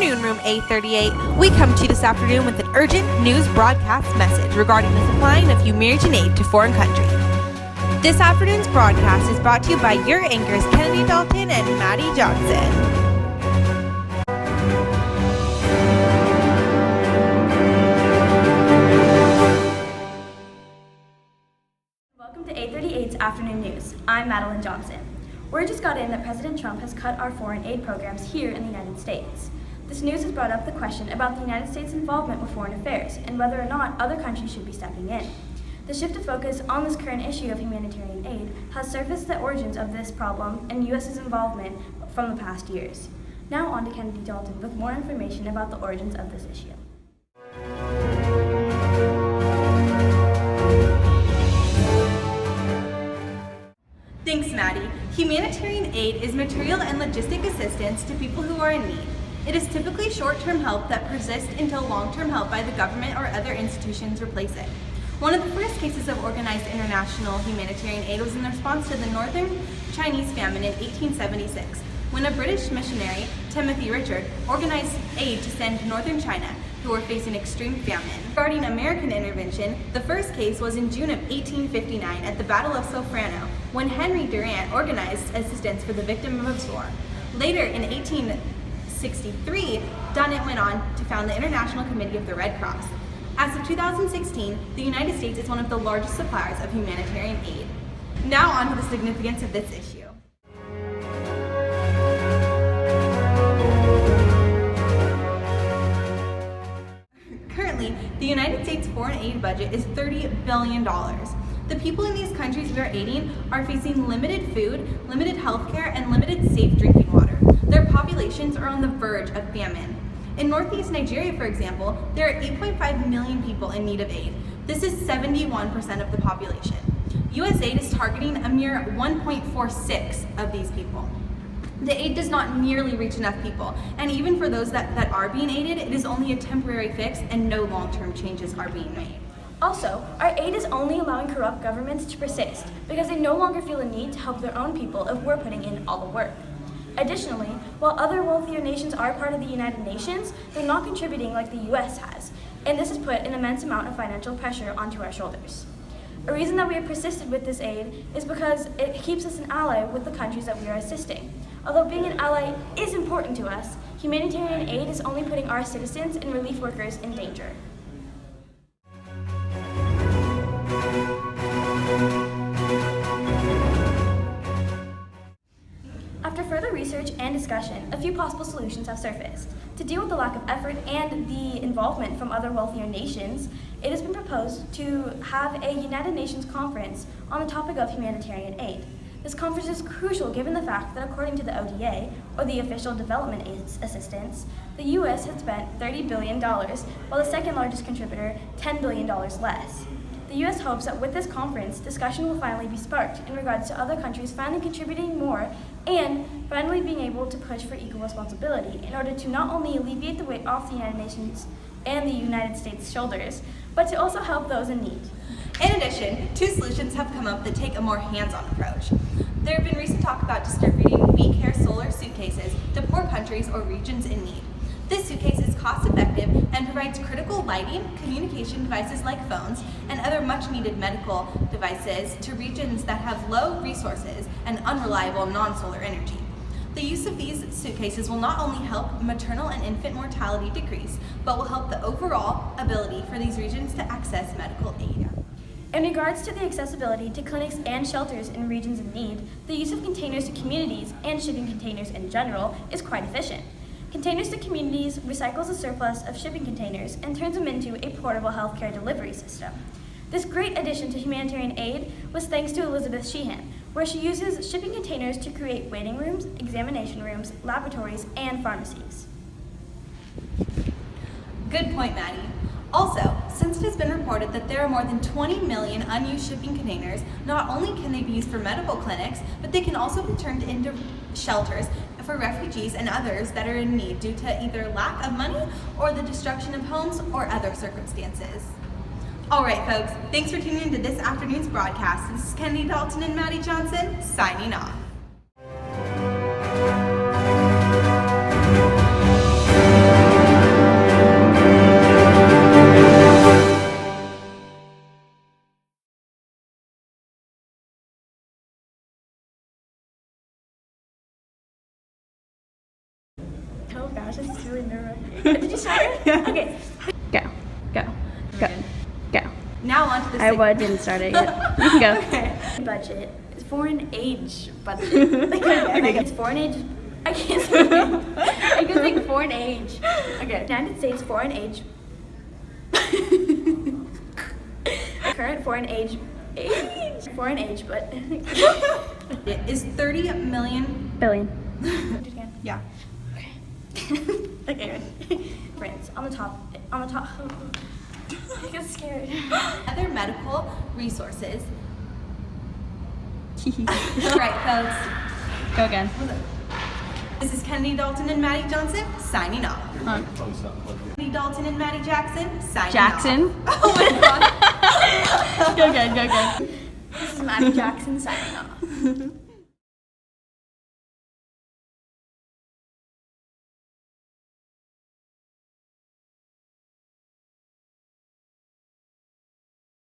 afternoon, Room A38. We come to you this afternoon with an urgent news broadcast message regarding the supplying of humanitarian aid to foreign countries. This afternoon's broadcast is brought to you by your anchors Kennedy Dalton and Maddie Johnson. Welcome to A38's Afternoon News. I'm Madeline Johnson. Word just got in that President Trump has cut our foreign aid programs here in the United States. This news has brought up the question about the United States' involvement with foreign affairs and whether or not other countries should be stepping in. The shift of focus on this current issue of humanitarian aid has surfaced the origins of this problem and U.S.'s involvement from the past years. Now on to Kennedy Dalton with more information about the origins of this issue. Thanks, Maddie. Humanitarian aid is material and logistic assistance to people who are in need. It is typically short-term help that persists until long-term help by the government or other institutions replace it. One of the first cases of organized international humanitarian aid was in response to the Northern Chinese famine in 1876, when a British missionary, Timothy Richard, organized aid to send to northern China, who were facing extreme famine. Regarding American intervention, the first case was in June of 1859 at the Battle of Sofrano, when Henry Durant organized assistance for the victim of war. Later, in 1863, Durant went on to found the International Committee of the Red Cross. As of 2016, the United States is one of the largest suppliers of humanitarian aid. Now on to the significance of this issue. Currently, the United States foreign aid budget is $30 billion. The people in these countries we are aiding are facing limited food, limited health care, and limited safe drinking water. Their populations are on the verge of famine. In northeast Nigeria, for example, there are 8.5 million people in need of aid. This is 71% of the population. U.S. aid is targeting a mere 1.46 of these people. The aid does not nearly reach enough people, and even for those that are being aided, it is only a temporary fix and no long-term changes are being made. Also, our aid is only allowing corrupt governments to persist because they no longer feel a need to help their own people if we're putting in all the work. Additionally, while other wealthier nations are part of the United Nations, they're not contributing like the U.S. has, and this has put an immense amount of financial pressure onto our shoulders. A reason that we have persisted with this aid is because it keeps us an ally with the countries that we are assisting. Although being an ally is important to us, humanitarian aid is only putting our citizens and relief workers in danger. After further research and discussion, a few possible solutions have surfaced. To deal with the lack of effort and the involvement from other wealthier nations, it has been proposed to have a United Nations conference on the topic of humanitarian aid. This conference is crucial given the fact that according to the ODA, or the Official Development Assistance, the U.S. has spent $30 billion, while the second largest contributor, $10 billion less. The U.S. hopes that with this conference, discussion will finally be sparked in regards to other countries finally contributing more and finally being able to push for equal responsibility in order to not only alleviate the weight off the United Nations and the United States' shoulders, but to also help those in need. In addition, two solutions have come up that take a more hands-on approach. There have been recent talk about distributing We Care solar suitcases to poor countries or regions in need. This suitcase is cost-effective and provides critical lighting, communication devices like phones, and other much-needed medical devices to regions that have low resources and unreliable non-solar energy. The use of these suitcases will not only help maternal and infant mortality decrease, but will help the overall ability for these regions to access medical aid. In regards to the accessibility to clinics and shelters in regions of need, the use of containers to communities and shipping containers in general is quite efficient. Containers to Communities recycles the surplus of shipping containers and turns them into a portable healthcare delivery system. This great addition to humanitarian aid was thanks to Elizabeth Sheehan, where she uses shipping containers to create waiting rooms, examination rooms, laboratories, and pharmacies. Good point, Maddie. Also, since it has been reported that there are more than 20 million unused shipping containers, not only can they be used for medical clinics, but they can also be turned into shelters for refugees and others that are in need due to either lack of money or the destruction of homes or other circumstances. All right, folks, thanks for tuning into this afternoon's broadcast. This is Kennedy Dalton and Maddie Johnson, signing off. Oh gosh, this is really nerve-wracking. Did you start? Yeah. Okay. Go. Now on to the I didn't start it yet. You can go. Okay. Budget. It's foreign age budget. Like, it's foreign age. I can't say it. I can think foreign age. Okay. United States foreign age. Current foreign age. Foreign age, but. It is 30 million. Billion. Yeah. Okay. France on the top. On the top. I get scared. Other medical resources. All right, folks. Go again. This is Kennedy Dalton and Maddie Johnson signing off. Kennedy Dalton and Maddie Jackson signing Jackson. off. Oh my god. Go again. This is Maddie Jackson signing off.